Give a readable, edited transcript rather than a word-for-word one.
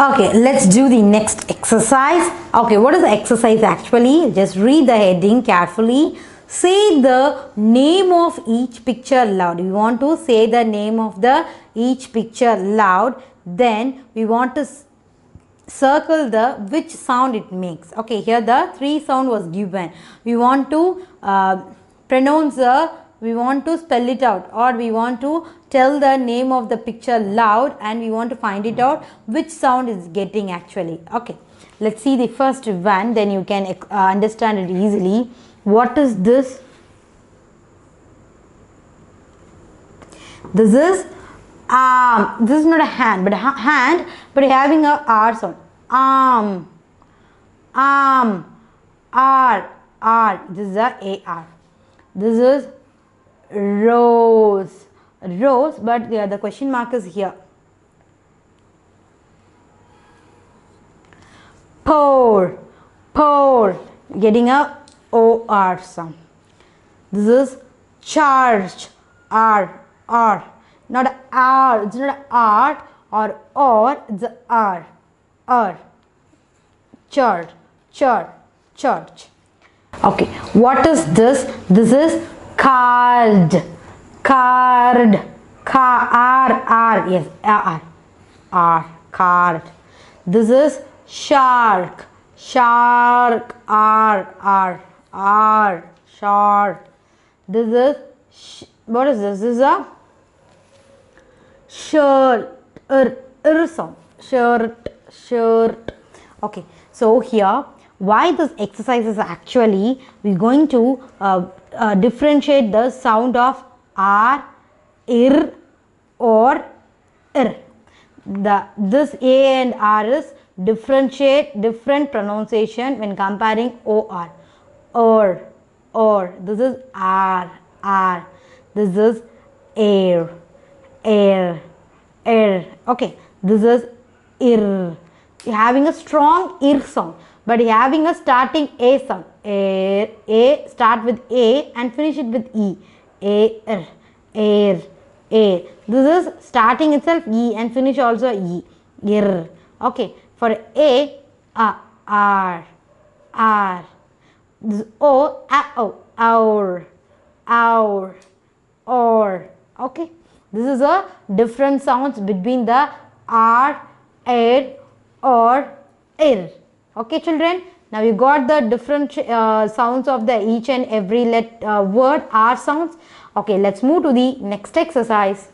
Okay, let's do the next exercise. Okay, what is the exercise actually? Just read the heading carefully. Say the name of each picture loud. We want to say the name of the each picture loud. Then we want to circle the which sound it makes. Okay, here the three sound was given. We want to pronounce the, we want to spell it out, or we want to tell the name of the picture loud, and we want to find it out which sound is getting actually. Okay, let's see the first one, then you can understand it easily. What is this? This is arm. This is not a hand, but having a R sound. Arm, arm, R. This is a AR. This is rose, but the question mark is here. Pour, getting a OR sound. This is charge, R, not a R. It's not a R or it's a R. Church. Okay, what is this? This is card. Yes, R, card. This is shark, R, shark. This is what is this? This is a shirt, sound. Shirt. Okay, so here why this exercise is actually we're going to differentiate the sound of R, or ir. This A and R is different pronunciation when comparing OR. Or. This is R. This is air. Okay, this is ir. You're having a strong ir sound, but you're having a starting A sound. A start with A and finish it with E. Air. This is starting itself E and finish also E. Ir. Okay, for A, R. This is O, or. Okay, this is a different sounds between the R, air, or ir. Okay, children, now you got the different sounds of the each and every word R sounds. Okay, let's move to the next exercise.